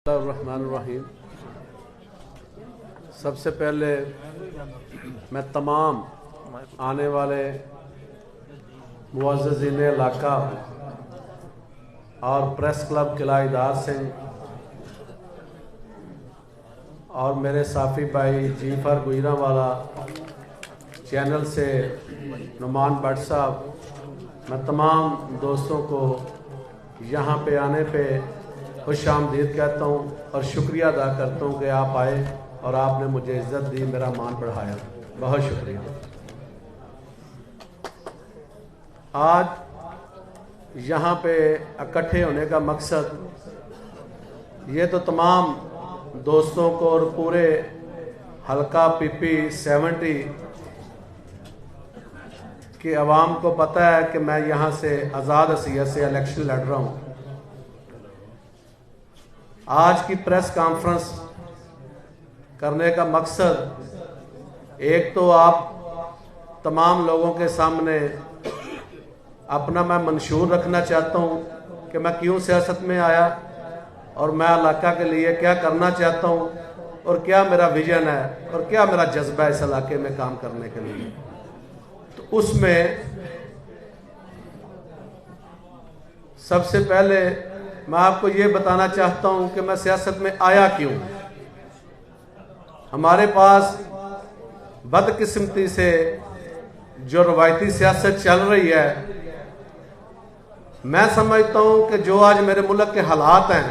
الرحمن الرحیم۔ سب سے پہلے میں تمام آنے والے معززین علاقہ اور پریس کلب قلعہ ادار سنگھ اور میرے صافی بھائی جیفر گجرانوالا چینل سے نعمان بٹ صاحب، میں تمام دوستوں کو یہاں پہ آنے پہ خوش آمدید کہتا ہوں اور شکریہ ادا کرتا ہوں کہ آپ آئے اور آپ نے مجھے عزت دی، میرا مان بڑھایا، بہت شکریہ۔ آج یہاں پہ اکٹھے ہونے کا مقصد یہ تو تمام دوستوں کو اور پورے حلقہ پی پی 70 کی عوام کو پتہ ہے کہ میں یہاں سے آزاد حیثیت سے الیکشن لڑ رہا ہوں۔ آج کی پریس کانفرنس کرنے کا مقصد ایک تو آپ تمام لوگوں کے سامنے اپنا میں منشور رکھنا چاہتا ہوں کہ میں کیوں سیاست میں آیا اور میں علاقہ کے لیے کیا کرنا چاہتا ہوں اور کیا میرا ویژن ہے اور کیا میرا جذبہ ہے اس علاقے میں کام کرنے کے لیے۔ تو اس میں سب سے پہلے میں آپ کو یہ بتانا چاہتا ہوں کہ میں سیاست میں آیا کیوں۔ ہمارے پاس بدقسمتی سے جو روایتی سیاست چل رہی ہے، میں سمجھتا ہوں کہ جو آج میرے ملک کے حالات ہیں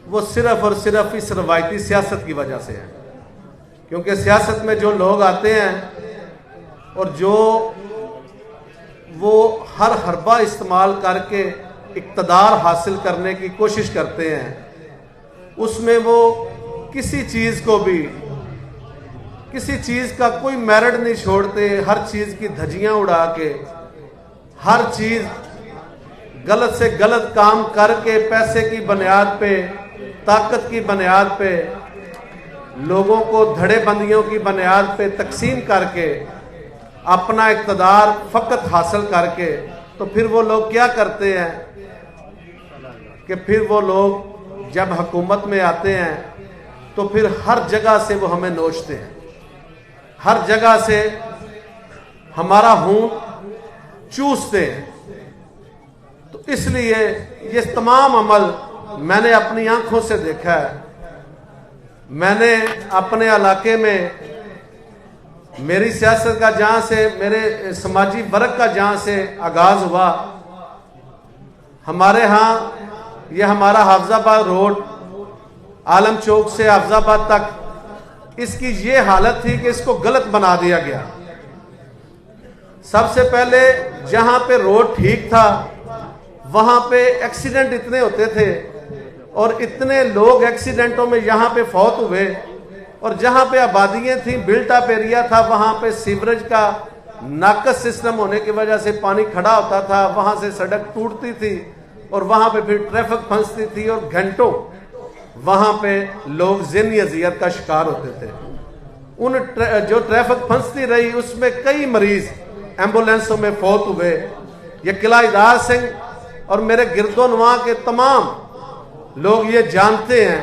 وہ صرف اور صرف اس روایتی سیاست کی وجہ سے ہے، کیونکہ سیاست میں جو لوگ آتے ہیں اور جو وہ ہر حربہ استعمال کر کے اقتدار حاصل کرنے کی کوشش کرتے ہیں، اس میں وہ کسی چیز کو بھی، کسی چیز کا کوئی میرٹ نہیں چھوڑتے، ہر چیز کی دھجیاں اڑا کے، ہر چیز غلط سے غلط کام کر کے پیسے کی بنیاد پہ، طاقت کی بنیاد پہ، لوگوں کو دھڑے بندیوں کی بنیاد پہ تقسیم کر کے اپنا اقتدار فقط حاصل کر کے، تو پھر وہ لوگ کیا کرتے ہیں کہ پھر وہ لوگ جب حکومت میں آتے ہیں تو پھر ہر جگہ سے وہ ہمیں نوچتے ہیں، ہر جگہ سے ہمارا خون چوستے ہیں۔ تو اس لیے یہ تمام عمل میں نے اپنی آنکھوں سے دیکھا ہے۔ میں نے اپنے علاقے میں میری سیاست کا جہاں سے، میرے سماجی ورک کا جہاں سے آغاز ہوا، ہمارے ہاں یہ ہمارا حافظ آباد روڈ عالم چوک سے حافظ آباد تک اس کی یہ حالت تھی کہ اس کو غلط بنا دیا گیا۔ سب سے پہلے جہاں پہ روڈ ٹھیک تھا وہاں پہ ایکسیڈنٹ اتنے ہوتے تھے اور اتنے لوگ ایکسیڈنٹوں میں یہاں پہ فوت ہوئے، اور جہاں پہ آبادیاں تھیں، بلٹ اپ ایریا تھا، وہاں پہ سیوریج کا ناقص سسٹم ہونے کی وجہ سے پانی کھڑا ہوتا تھا، وہاں سے سڑک ٹوٹتی تھی اور وہاں پہ پھر ٹریفک پھنستی تھی اور گھنٹوں وہاں پہ لوگ ذہنی اذیت کا شکار ہوتے تھے۔ ان جو ٹریفک پھنستی رہی اس میں کئی مریض ایمبولینسوں میں فوت ہوئے۔ یہ قلعہ ادار سنگھ اور میرے گرد و نواح کے تمام لوگ یہ جانتے ہیں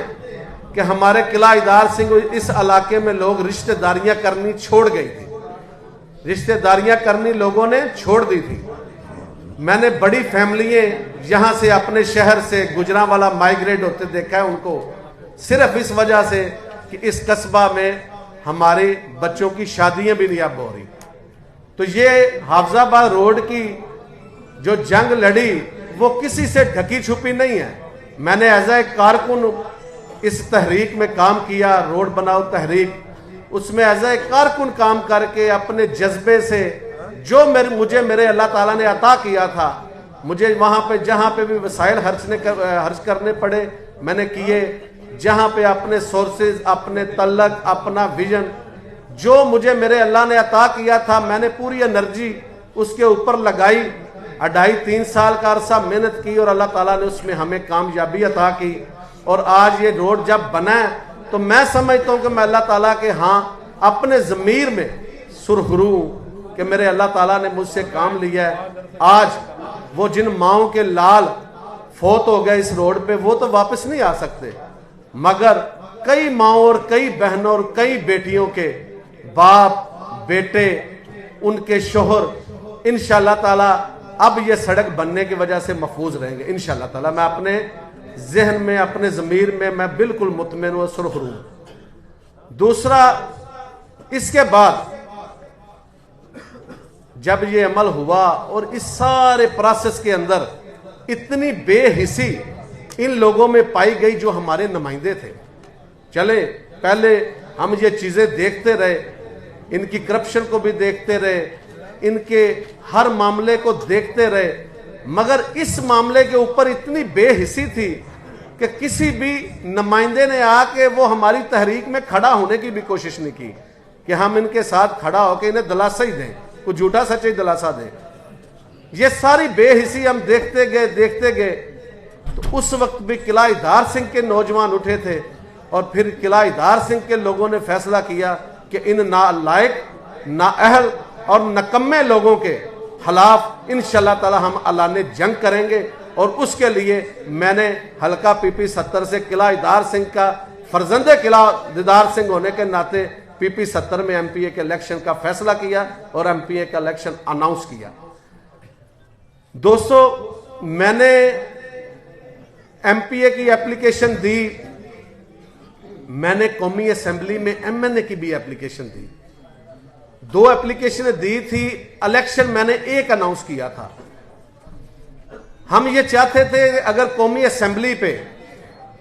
کہ ہمارے قلعہ ادار سنگھ اس علاقے میں لوگ رشتہ داریاں کرنی چھوڑ گئی تھی، رشتہ داریاں کرنی لوگوں نے چھوڑ دی تھی۔ میں نے بڑی فیملیاں یہاں سے اپنے شہر سے گجرانوالا مائیگریٹ ہوتے دیکھا ہے ان کو، صرف اس وجہ سے کہ اس قصبہ میں ہمارے بچوں کی شادیاں بھی نہیں اب ہو رہی۔ تو یہ حافظ آباد روڈ کی جو جنگ لڑی وہ کسی سے ڈھکی چھپی نہیں ہے۔ میں نے ایز اے کارکن اس تحریک میں کام کیا، روڈ بناؤ تحریک، اس میں ایز اے کارکن کام کر کے اپنے جذبے سے جو مجھے میرے اللہ تعالیٰ نے عطا کیا تھا، مجھے وہاں پہ جہاں پہ بھی وسائل خرچ کرنے پڑے میں نے کیے، جہاں پہ اپنے سورسز، اپنے تعلق، اپنا ویژن جو مجھے میرے اللہ نے عطا کیا تھا، میں نے پوری انرجی اس کے اوپر لگائی، 2.5-3 سال کا عرصہ محنت کی اور اللہ تعالیٰ نے اس میں ہمیں کامیابی عطا کی۔ اور آج یہ روڈ جب بنا ہے تو میں سمجھتا ہوں کہ میں اللہ تعالیٰ کے ہاں اپنے ضمیر میں سرخرو ہوں کہ میرے اللہ تعالیٰ نے مجھ سے کام لیا ہے۔ آج وہ جن ماؤں کے لال فوت ہو گئے اس روڈ پہ، وہ تو واپس نہیں آ سکتے، مگر کئی ماؤں اور کئی بہنوں اور کئی بیٹیوں کے باپ بیٹے، ان کے شوہر انشاءاللہ تعالی اب یہ سڑک بننے کی وجہ سے محفوظ رہیں گے انشاءاللہ تعالی۔ میں اپنے ذہن میں، اپنے ضمیر میں بالکل مطمئن و سرخرو ہوں۔ دوسرا، اس کے بعد جب یہ عمل ہوا اور اس سارے پروسیس کے اندر اتنی بے حسی ان لوگوں میں پائی گئی جو ہمارے نمائندے تھے، چلیں پہلے ہم یہ چیزیں دیکھتے رہے، ان کی کرپشن کو بھی دیکھتے رہے، ان کے ہر معاملے کو دیکھتے رہے، مگر اس معاملے کے اوپر اتنی بے حسی تھی کہ کسی بھی نمائندے نے آ کے وہ ہماری تحریک میں کھڑا ہونے کی بھی کوشش نہیں کی کہ ہم ان کے ساتھ کھڑا ہو کے انہیں دلاسا ہی دیں، کوئی جھوٹا سچا ہی دلاسا دیں۔ یہ ساری بے حسی ہم دیکھتے گئے تو اس وقت بھی قلعہ ادار سنگھ کے نوجوان اٹھے تھے، اور پھر قلعہ ادار سنگھ کے لوگوں نے فیصلہ کیا کہ ان نالائق، نااہل اور نکمے لوگوں کے خلاف انشاءاللہ تعالی ہم اعلان جنگ کریں گے، اور اس کے لیے میں نے حلقہ پی پی 70 سے قلعہ ادار سنگھ کا فرزند قلعہ ادار سنگھ ہونے کے ناطے پی پی 70 میں ایم پی اے کے الیکشن کا فیصلہ کیا اور ایم پی اے کا الیکشن اناؤنس کیا۔ دوستو، میں نے ایم پی اے کی اپلیکیشن دی، میں نے قومی اسمبلی میں ایم این اے کی بھی اپلیکیشن دی، 2 اپلیکیشنیں دی تھی، الیکشن میں نے 1 اناؤنس کیا تھا۔ ہم یہ چاہتے تھے اگر قومی اسمبلی پہ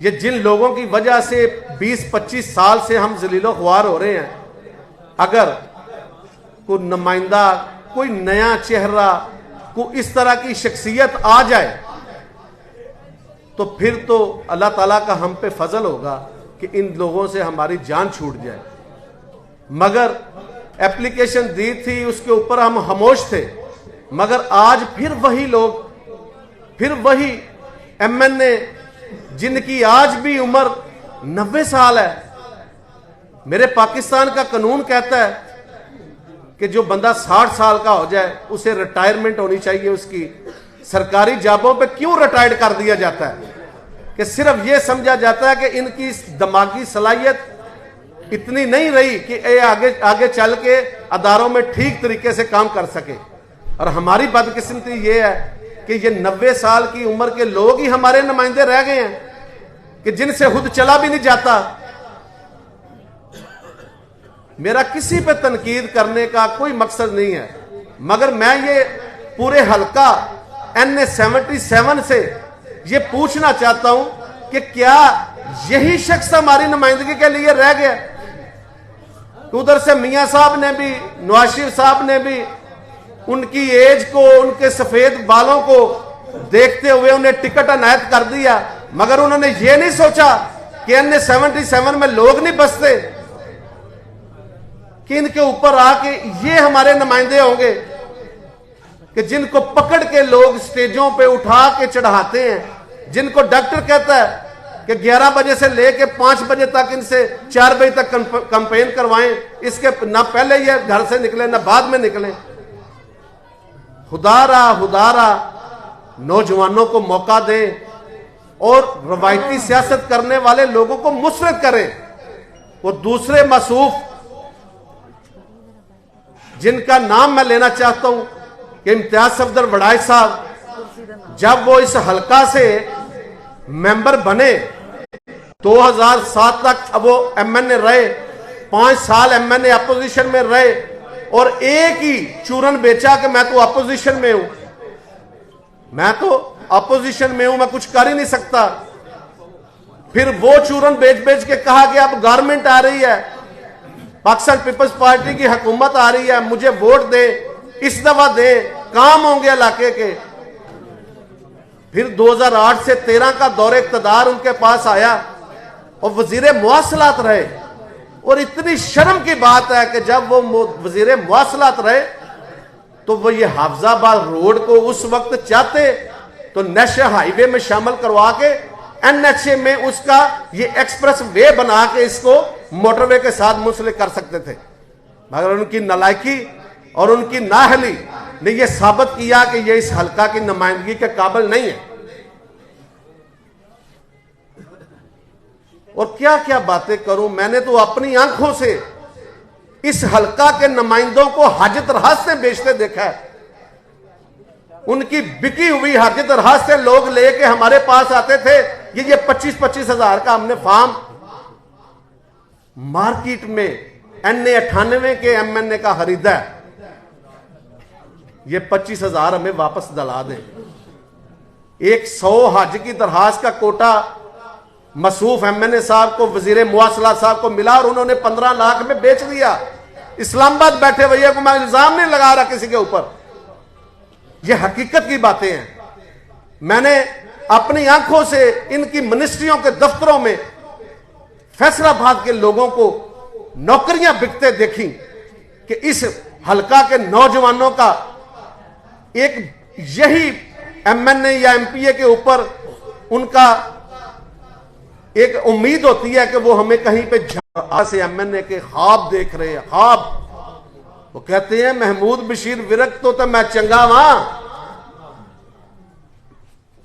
یہ جن لوگوں کی وجہ سے 20-25 سال سے ہم ذلیل و خوار ہو رہے ہیں، اگر کوئی نمائندہ، کوئی نیا چہرہ، کوئی اس طرح کی شخصیت آ جائے تو پھر تو اللہ تعالیٰ کا ہم پہ فضل ہوگا کہ ان لوگوں سے ہماری جان چھوٹ جائے۔ مگر اپلیکیشن دی تھی، اس کے اوپر ہم خاموش تھے، مگر آج پھر وہی لوگ، پھر وہی ایم این اے جن کی آج بھی عمر 90 سال ہے۔ میرے پاکستان کا قانون کہتا ہے کہ جو بندہ 60 سال کا ہو جائے اسے ریٹائرمنٹ ہونی چاہیے اس کی۔ سرکاری جابوں پہ کیوں ریٹائرڈ کر دیا جاتا ہے؟ کہ صرف یہ سمجھا جاتا ہے کہ ان کی دماغی صلاحیت اتنی نہیں رہی کہ اے آگے چل کے اداروں میں ٹھیک طریقے سے کام کر سکے۔ اور ہماری بدقسمتی یہ ہے کہ یہ 90 سال کی عمر کے لوگ ہی ہمارے نمائندے رہ گئے ہیں کہ جن سے خود چلا بھی نہیں جاتا۔ میرا کسی پہ تنقید کرنے کا کوئی مقصد نہیں ہے، مگر میں یہ پورے حلقہ این اے 77 سے یہ پوچھنا چاہتا ہوں کہ کیا یہی شخص ہماری نمائندگی کے لیے رہ گیا؟ ادھر سے میاں صاحب نے بھی، نواز شریف صاحب نے بھی ان کی ایج کو، ان کے سفید بالوں کو دیکھتے ہوئے انہیں ٹکٹ عنایت کر دیا، مگر انہوں نے یہ نہیں سوچا کہ این اے 77 میں لوگ نہیں بستے کہ ان کے اوپر آ کے یہ ہمارے نمائندے ہوں گے کہ جن کو پکڑ کے لوگ سٹیجوں پہ اٹھا کے چڑھاتے ہیں، جن کو ڈاکٹر کہتا ہے کہ 11 بجے سے لے کے 5 بجے تک ان سے 4 بجے تک کمپین کروائیں، اس کے نہ پہلے یہ گھر سے نکلیں نہ بعد میں نکلیں۔ خدا را نوجوانوں کو موقع دیں اور روایتی سیاست کرنے والے لوگوں کو مسرت کریں۔ وہ دوسرے موصوف جن کا نام میں لینا چاہتا ہوں کہ امتیاز صفدر وڑائی صاحب، جب وہ اس حلقہ سے ممبر بنے 2007 تک وہ ایم این اے رہے، 5 سال ایم این اے اپوزیشن میں رہے، اور ایک ہی چورن بیچا کہ میں تو اپوزیشن میں ہوں، میں تو اپوزیشن میں ہوں، میں کچھ کر ہی نہیں سکتا۔ پھر وہ چورن بیچ کے کہا کہ اب گورنمنٹ آ رہی ہے، پاکستان پیپلز پارٹی کی حکومت آ رہی ہے، مجھے ووٹ دیں، اس دفعہ دیں، کام ہوں گے علاقے کے۔ پھر 2008 سے 13 کا دور اقتدار ان کے پاس آیا اور وزیر مواصلات رہے، اور اتنی شرم کی بات ہے کہ جب وہ وزیر مواصلات رہے تو وہ یہ حافظ آباد روڈ کو اس وقت چاہتے تو نیشنل ہائی وے میں شامل کروا کے این ایچ اے میں اس کا یہ ایکسپریس وے بنا کے اس کو موٹر وے کے ساتھ منسلک کر سکتے تھے، مگر ان کی نالائکی اور ان کی نااہلی نے یہ ثابت کیا کہ یہ اس حلقہ کی نمائندگی کے قابل نہیں ہے۔ اور کیا کیا باتیں کروں. میں نے تو اپنی آنکھوں سے اس حلقہ کے نمائندوں کو حاجت رہا سے بیچتے دیکھا ہے. ان کی بکی ہوئی حاجت رہا سے لوگ لے کے ہمارے پاس آتے تھے. یہ 25-25 ہزار کا ہم نے فارم مارکیٹ میں NA98 کے MNA کا خریدا ہے. یہ 25 ہزار ہمیں واپس دلا دیں. 100 حج کی درخواست کا کوٹا مصروف MNA صاحب کو, وزیر مواصلات صاحب کو ملا اور انہوں نے 15 لاکھ میں بیچ دیا. اسلام آباد بیٹھے ہوئے کو میں الزام نہیں لگا رہا کسی کے اوپر, یہ حقیقت کی باتیں ہیں. میں نے اپنی آنکھوں سے ان کی منسٹریوں کے دفتروں میں فیصل آباد کے لوگوں کو نوکریاں بکتے دیکھی کہ اس حلقہ کے نوجوانوں کا ایک یہی MNA یا MPA کے اوپر ان کا ایک امید ہوتی ہے کہ وہ ہمیں کہیں پہ سے MNA کے خواب دیکھ رہے ہیں. خواب وہ کہتے ہیں محمود بشیر ورک تو میں چنگا وہاں.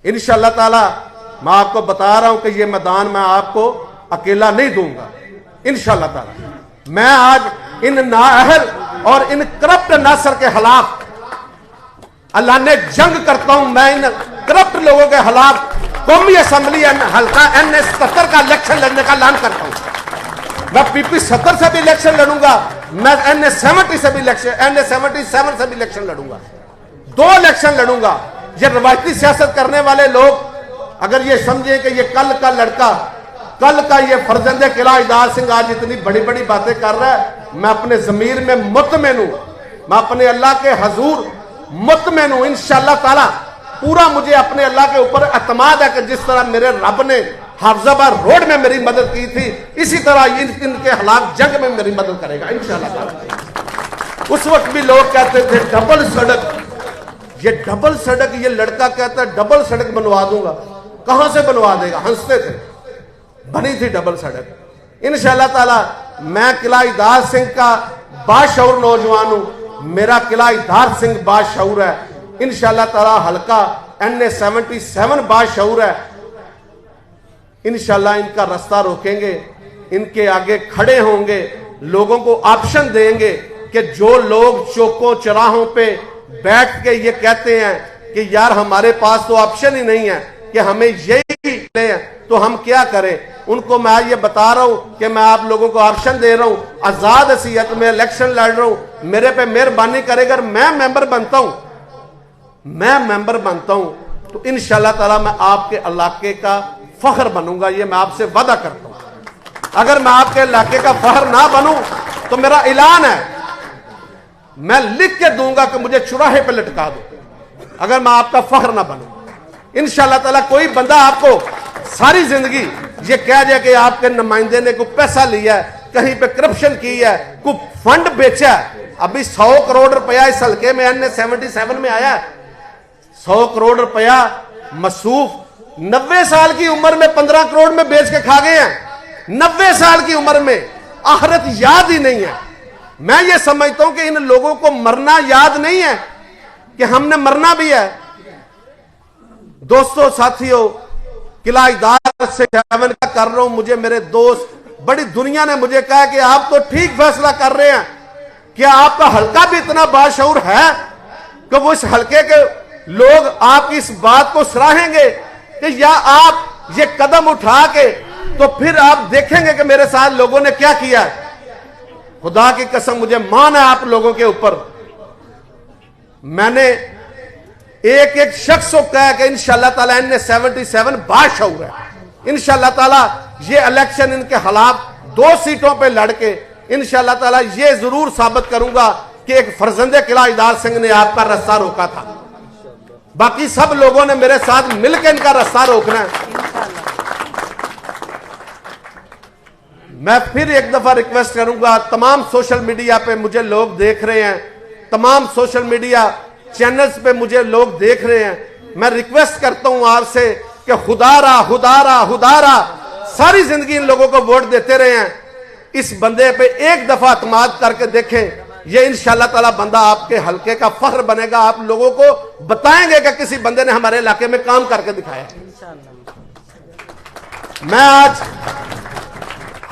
انشاءاللہ تعالی میں آپ کو بتا رہا ہوں کہ یہ میدان میں آپ کو اکیلا نہیں دوں گا. انشاءاللہ تعالی میں آج ان نااہل اور ان کرپٹ ناصر کے خلاف اللہ نے جنگ کرتا ہوں. میں ان کرپٹ لوگوں کے خلاف قومی اسمبلی حلقہ NA77 کا الیکشن لڑنے کا اعلان کرتا ہوں. میں PP70 سے بھی الیکشن لڑوں گا, میں NA77 سے بھی الیکشن لڑوں گا. 2 الیکشن لڑوں گا. یہ روایتی سیاست کرنے والے لوگ اگر یہ سمجھیں کہ یہ کل کا لڑکا, کل کا یہ فرزند قلعہ اجداد سنگھ آج اتنی بڑی بڑی باتیں کر رہا ہے, میں اپنے ضمیر میں مطمئن ہوں. میں اپنے اللہ کے حضور مطمئن ہوں. انشاءاللہ تعالی پورا مجھے اپنے اللہ کے اوپر اعتماد ہے کہ جس طرح میرے رب نے حافظ آباد روڈ میں میری مدد کی تھی, اسی طرح ان کے خلاف جنگ میں میری مدد کرے گا انشاءاللہ تعالی. اس وقت بھی لوگ کہتے تھے ڈبل سڑک, یہ ڈبل سڑک, یہ لڑکا کہتا ہے ڈبل سڑک بنوا دوں گا. کہاں سے بنوا دے گا؟ ہنستے تھے. بنی تھی ڈبل سڑک. انشاءاللہ تعالی میں قلعہ اجداد سنگھ کا باشعور نوجوان ہوں. میرا قلعہ اجداد سنگھ باشعور ہے. انشاءاللہ تعالی حلقہ NA77 باشعور ہے. انشاءاللہ ان کا رستہ روکیں گے, ان کے آگے کھڑے ہوں گے, لوگوں کو آپشن دیں گے کہ جو لوگ چوکوں چراہوں پہ بیٹھ کے یہ کہتے ہیں کہ یار ہمارے پاس تو آپشن ہی نہیں ہے کہ ہمیں یہی لے ہیں تو ہم کیا کریں, ان کو میں یہ بتا رہا ہوں کہ میں آپ لوگوں کو آپشن دے رہا ہوں. آزاد حیثیت میں الیکشن لڑ رہا ہوں. میرے پہ مہربانی کرے اگر میں ممبر بنتا ہوں تو انشاءاللہ تعالی میں آپ کے علاقے کا فخر بنوں گا. یہ میں آپ سے وعدہ کرتا ہوں. اگر میں آپ کے علاقے کا فخر نہ بنوں تو میرا اعلان ہے, میں لکھ کے دوں گا کہ مجھے چوراہے پہ لٹکا دو اگر میں آپ کا فخر نہ بنوں. انشاءاللہ تعالی کوئی بندہ آپ کو ساری زندگی یہ کہہ دے کہ آپ کے نمائندے نے کوئی پیسہ لیا ہے, کہیں پہ کرپشن کی ہے, کوئی فنڈ بیچا ہے. ابھی 100 کروڑ روپیہ اس حلقے میں NA77 میں آیا ہے. 100 کروڑ روپیہ مصروف 90 سال کی عمر میں 15 کروڑ میں بیچ کے کھا گئے ہیں. 90 سال کی عمر میں آخرت یاد ہی نہیں ہے. میں یہ سمجھتا ہوں کہ ان لوگوں کو مرنا یاد نہیں ہے کہ ہم نے مرنا بھی ہے. دوستوں ساتھیوں, قلعہ اجداد سے کا کر رہا ہوں. مجھے میرے دوست بڑی دنیا نے مجھے کہا کہ آپ تو ٹھیک فیصلہ کر رہے ہیں, کیا آپ کا حلقہ بھی اتنا باشعور ہے کہ وہ اس حلقے کے لوگ آپ کی اس بات کو سراہیں گے کہ یا آپ یہ قدم اٹھا کے تو پھر آپ دیکھیں گے کہ میرے ساتھ لوگوں نے کیا کیا ہے. خدا کی قسم مجھے مان ہے آپ لوگوں کے اوپر. میں نے ایک ایک شخص کو کہا کہ انشاءاللہ تعالی NA77 باشعور ہے. انشاءاللہ تعالی یہ الیکشن ان کے خلاف 2 سیٹوں پہ لڑ کے انشاءاللہ تعالی یہ ضرور ثابت کروں گا کہ ایک فرزند قلعہ اجداد سنگھ نے آپ کا رستہ روکا تھا. باقی سب لوگوں نے میرے ساتھ مل کے ان کا رستہ روکنا ہے. میں پھر ایک دفعہ ریکویسٹ کروں گا, تمام سوشل میڈیا پہ مجھے لوگ دیکھ رہے ہیں, تمام سوشل میڈیا چینلز پہ مجھے لوگ دیکھ رہے ہیں, میں ریکویسٹ کرتا ہوں آپ سے کہ خدا را ساری زندگی ان لوگوں کو ووٹ دیتے رہے ہیں. اس بندے پہ ایک دفعہ اعتماد کر کے دیکھیں, یہ انشاءاللہ تعالی بندہ آپ کے حلقے کا فخر بنے گا. آپ لوگوں کو بتائیں گے کہ کسی بندے نے ہمارے علاقے میں کام کر کے دکھایا. میں آج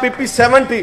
PP70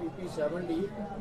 PP 70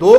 2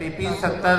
PP 70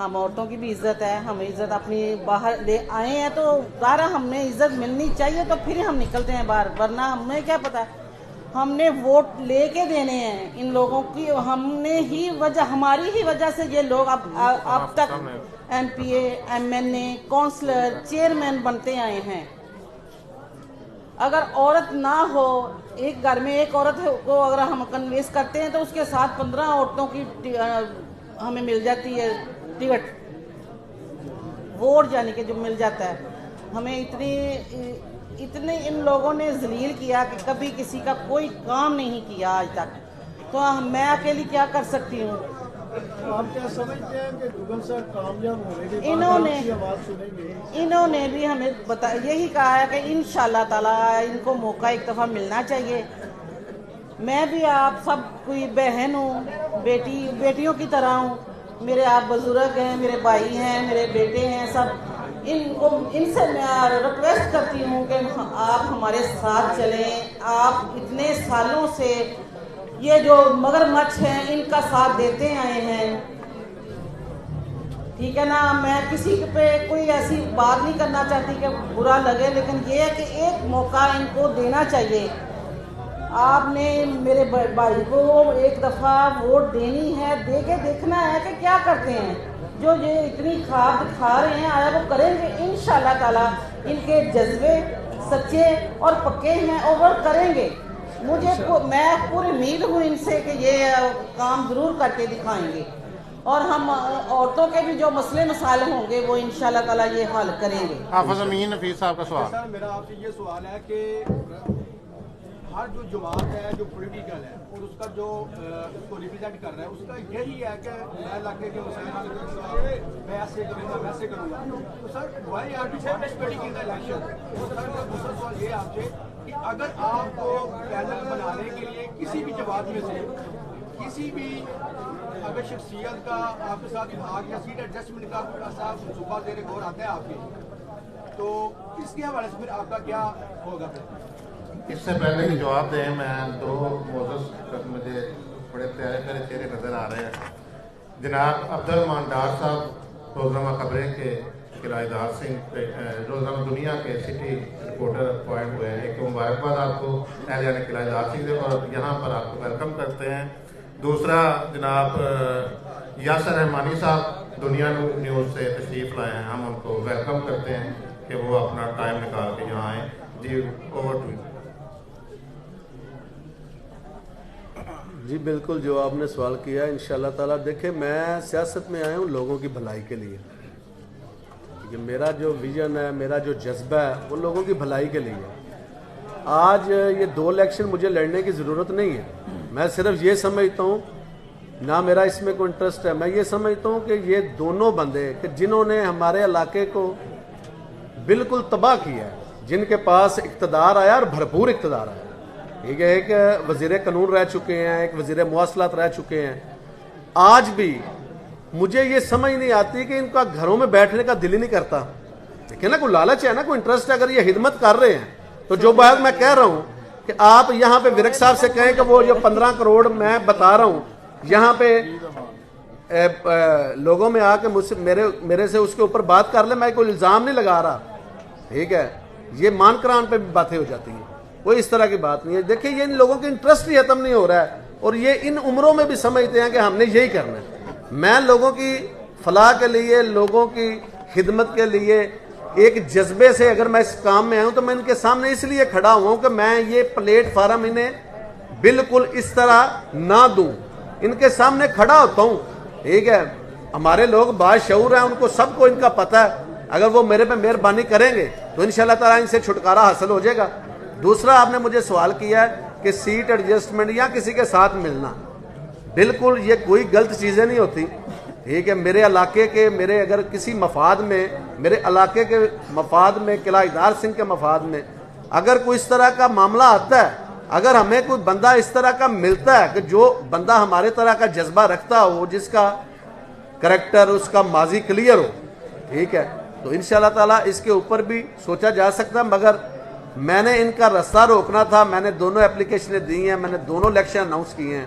ہم عورتوں کی بھی عزت ہے, ہم عزت اپنی باہر لے آئے ہیں تو ظاہر ہمیں عزت ملنی چاہیے, تو پھر ہم نکلتے ہیں باہر, ورنہ ہمیں کیا پتا, ہم نے ووٹ لے کے دینے ہیں ان لوگوں کی, ہم نے ہی وجہ, ہماری ہی وجہ سے یہ لوگ اب تک ایم پی اے, ایم این اے, کونسلر, چیئرمین بنتے آئے ہیں. اگر عورت نہ ہو, ایک گھر میں ایک عورت کو اگر ہم کنوینس کرتے ہیں تو اس کے ساتھ 15 عورتوں کی ہمیں مل جاتی ہے ٹکٹ, ووٹ یعنی کہ جو مل جاتا ہے. ہمیں اتنے ان لوگوں نے ذلیل کیا کہ کبھی کسی کا کوئی کام نہیں کیا آج تک, تو میں اکیلی کیا کر سکتی ہوں. آپ کیا سمجھتے ہیں کہ دوگل صاحب کامیاب ہونے کے بعد آپ کی آواز سنیں گے؟ انہوں نے بھی ہمیں یہی کہا ہے کہ انشاءاللہ تعالیٰ ان کو موقع ایک دفعہ ملنا چاہیے. میں بھی آپ سب کوئی بہن ہوں, بیٹیوں کی طرح ہوں, میرے آپ بزرگ ہیں, میرے بھائی ہیں, میرے بیٹے ہیں, سب ان سے میں ریکویسٹ کرتی ہوں کہ آپ ہمارے ساتھ چلیں. آپ اتنے سالوں سے یہ جو مگرمچھ ہیں ان کا ساتھ دیتے آئے ہیں, ٹھیک ہے نا. میں کسی پہ کوئی ایسی بات نہیں کرنا چاہتی کہ برا لگے, لیکن یہ ہے کہ ایک موقع ان کو دینا چاہیے. آپ نے میرے بھائی کو ایک دفعہ ووٹ دینی ہے, دے کے دیکھنا ہے کہ کیا کرتے ہیں. جو یہ اتنی خواب دکھا رہے ہیں آیا وہ کریں گے انشاءاللہ تعالیٰ. ان کے جذبے سچے اور پکے ہیں اور وہ کریں گے. میں پوری امید ہوں ان سے کہ یہ کام ضرور کر کے دکھائیں گے, اور ہم عورتوں کے بھی جو مسئلے مسائل ہوں گے وہ انشاءاللہ تعالیٰ یہ حل کریں گے. حافظ امین حفیظ صاحب کا سوال. سر میرا آپ سے یہ سوال ہے کہ ہر جو جماعت ہے جو پولیٹیکل ہے اور اس کا جو اس کو ریپرزینٹ کر رہا ہے اس کا یہی ہے کہ میں علاقے کے مسائل میں ایسے کروں گا ویسے کروں گا. تو sir why are to participating in the election. Sir میرا دوسرا سوال یہ آپ سے کہ اگر آپ کو پینل بنانے کے لیے کسی بھی جماعت میں سے کسی بھی اگر شخصیت کا آپ کے ساتھ اتحاد یا سیٹ ایڈجسٹمنٹ کا ایسا صوبہ زیر غور آتا ہے آپ کے, تو اس کے حوالے سے پھر آپ کا کیا ہوگا؟ اس سے پہلے کہ جواب دیں, میں دو موضوع مجھے بڑے پیارے پیارے چہرے نظر آ رہے ہیں. جناب عبدالرحمان ڈار صاحب روزنامہ خبریں کے کرایہ دار سنگھ روزنامہ دنیا کے سٹی رپورٹر اپوائنٹ ہوئے ہیں. ایک مبارکباد آپ کو اہلیان کرایہ دار سنگھ سے, اور یہاں پر آپ کو ویلکم کرتے ہیں. دوسرا جناب یاسر رحمانی صاحب دنیا نیوز سے تشریف لائے ہیں, ہم ان کو ویلکم کرتے ہیں کہ وہ اپنا ٹائم نکال کے یہاں آئیں. G over to you. جی بالکل, جو آپ نے سوال کیا انشاءاللہ تعالیٰ. دیکھیں میں سیاست میں آیا ہوں لوگوں کی بھلائی کے لیے. کہ میرا جو ویژن ہے, میرا جو جذبہ ہے وہ لوگوں کی بھلائی کے لیے ہے. آج یہ 2 الیکشن مجھے لڑنے کی ضرورت نہیں ہے. میں صرف یہ سمجھتا ہوں, نہ میرا اس میں کوئی انٹرسٹ ہے, میں یہ سمجھتا ہوں کہ یہ دونوں بندے کہ جنہوں نے ہمارے علاقے کو بالکل تباہ کیا ہے, جن کے پاس اقتدار آیا اور بھرپور اقتدار آیا, ٹھیک ہے, ایک وزیر قانون رہ چکے ہیں, ایک وزیر مواصلات رہ چکے ہیں. آج بھی مجھے یہ سمجھ نہیں آتی کہ ان کا گھروں میں بیٹھنے کا دل ہی نہیں کرتا. دیکھیں نا, کوئی لالچ ہے نا, کوئی انٹرسٹ ہے. اگر یہ خدمت کر رہے ہیں تو جو بات میں کہہ رہا ہوں کہ آپ یہاں پہ ورک صاحب سے کہیں کہ وہ جو 15 کروڑ میں بتا رہا ہوں یہاں پہ لوگوں میں آ کے میرے سے اس کے اوپر بات کر لیں. میں کوئی الزام نہیں لگا رہا, ٹھیک ہے, یہ مان کران پہ بھی باتیں ہو جاتی ہیں, کوئی اس طرح کی بات نہیں ہے. دیکھیں یہ ان لوگوں کے انٹرسٹ ہی ختم نہیں ہو رہا ہے, اور یہ ان عمروں میں بھی سمجھتے ہیں کہ ہم نے یہی کرنا ہے. میں لوگوں کی فلاح کے لیے, لوگوں کی خدمت کے لیے ایک جذبے سے اگر میں اس کام میں آیا ہوں تو میں ان کے سامنے اس لیے کھڑا ہوا ہوں کہ میں یہ پلیٹ فارم انہیں بالکل اس طرح نہ دوں. ان کے سامنے کھڑا ہوتا ہوں, ٹھیک ہے. ہمارے لوگ باشعور ہیں, ان کو سب کو ان کا پتہ ہے. اگر وہ میرے پہ مہربانی کریں گے تو انشاءاللہ تعالیٰ ان سے چھٹکارا حاصل ہو جائے گا. دوسرا آپ نے مجھے سوال کیا ہے کہ سیٹ ایڈجسٹمنٹ یا کسی کے ساتھ ملنا, بالکل یہ کوئی غلط چیزیں نہیں ہوتی, ٹھیک ہے. میرے علاقے کے, میرے اگر کسی مفاد میں, میرے علاقے کے مفاد میں, قلعہ دار سنگھ کے مفاد میں اگر کوئی اس طرح کا معاملہ آتا ہے, اگر ہمیں کوئی بندہ اس طرح کا ملتا ہے کہ جو بندہ ہمارے طرح کا جذبہ رکھتا ہو, جس کا کریکٹر, اس کا ماضی کلیئر ہو, ٹھیک ہے, تو انشاءاللہ تعالیٰ اس کے اوپر بھی سوچا جا سکتا. مگر میں نے ان کا راستہ روکنا تھا. میں نے دونوں اپلیکیشنیں دی ہیں, میں نے دونوں الیکشن اناؤنس کیے ہیں.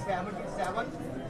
77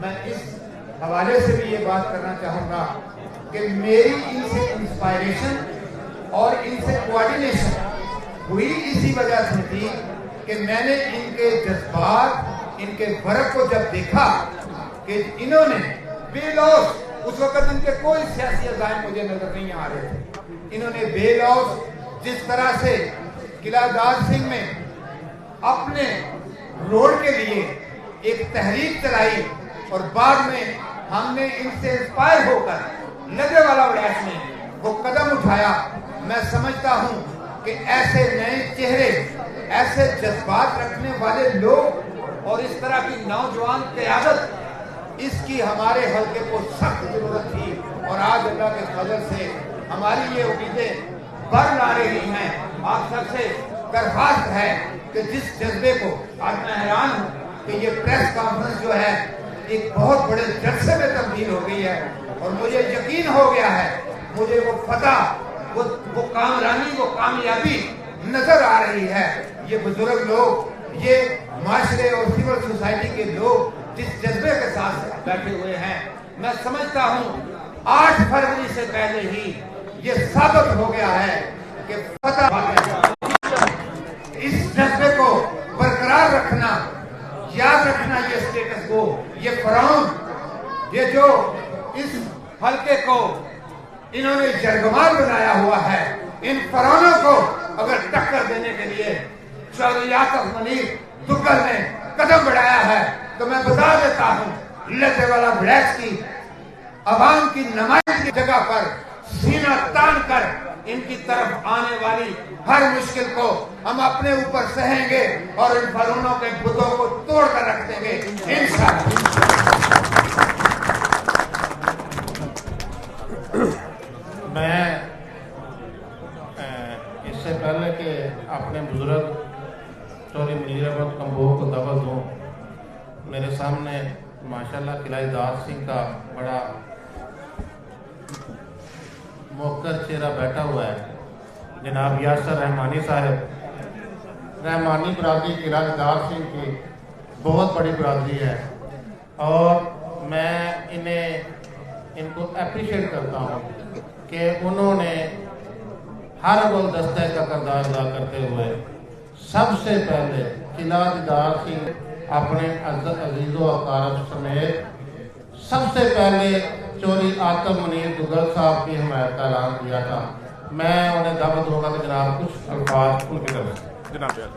میں اس حوالے سے بھی یہ بات کرنا چاہوں گا کہ میری ان سے انسپائریشن اور ان سے کوآرڈینیشن ہوئی اسی وجہ سے تھی کہ میں نے ان کے جذبات، ان کے ورق کو جب دیکھا کہ انہوں نے بے لوث، اس وقت ان کے کوئی سیاسی عزائم مجھے نظر نہیں آ رہے تھے، انہوں نے بے لوث جس طرح سے قلعہ دار سنگھ میں اپنے روڈ کے لیے ایک تحریک چلائی اور بعد میں ہم نے ان سے انسپائر ہو کر لدے والا وڑیس میں وہ قدم اٹھایا، میں سمجھتا ہوں کہ ایسے نئے چہرے، ایسے جذبات رکھنے والے لوگ اور اس طرح کی نوجوان قیادت، اس کی ہمارے حلقے کو سخت ضرورت تھی، اور آج اللہ کے فضل سے ہماری یہ امیدیں بڑھ لا رہی ہیں۔ آپ سب سے درخواست ہے کہ جس جذبے کو، آج میں حیران ہوں کہ یہ پریس کانفرنس جو ہے ایک بہت بڑے جلسے میں تبدیل ہو گئی ہے، اور مجھے یقین ہو گیا ہے، مجھے وہ فتح، وہ کامرانی، وہ کامیابی نظر آ رہی ہے۔ یہ بزرگ لوگ، یہ معاشرے اور سول سوسائٹی کے لوگ جس جذبے کے ساتھ بیٹھے ہوئے ہیں، میں سمجھتا ہوں 8 فروری سے پہلے ہی یہ ثابت ہو گیا ہے کہ فتح اس جذبے کو برقرار رکھنا، یاد رکھنا یہ اسٹیٹس کو، یہ فرعون، یہ جو اس حلقے کو انہوں نے جرگمال بنایا ہوا ہے، ان فرعونوں کو اگر ٹکر دینے کے لیے چودھری آصف منیر دگل نے قدم بڑھایا ہے تو میں بتا دیتا ہوں، لدے والا بلیکس کی عوام کی نمائندگی کی جگہ پر سینہ تان کر ان کی طرف آنے والی ہر مشکل کو ہم اپنے اوپر سہیں گے اور ان فرعونوں کے بتوں کو توڑ کر رکھ دیں گے انشاءاللہ۔ میں اس سے پہلے کہ اپنے بزرگ چودھری منیر احمد کمبوہ کو دعوت دوں، میرے سامنے ماشاءاللہ قلعہ دار سنگھ کا بڑا موقر چہرہ بیٹھا ہوا ہے، جناب یاسر رحمانی صاحب۔ رحمانی برادری قلعہ دار سنگھ کی بہت بڑی برادری ہے، اور میں ان کو اپریشیٹ کرتا ہوں کہ انہوں نے ہر گلدستہ کا کردار ادا کرتے ہوئے سب سے پہلے قلعہ دار سنگھ اپنے عزیز و اقارب سمیت سب سے پہلے چودھری آصف منیر دگل صاحب کی حمایت کا اعلان کیا تھا۔ میں انہیں دعوت دوں گا کہ جناب کچھ الفاظ ان کی طرف سے جناب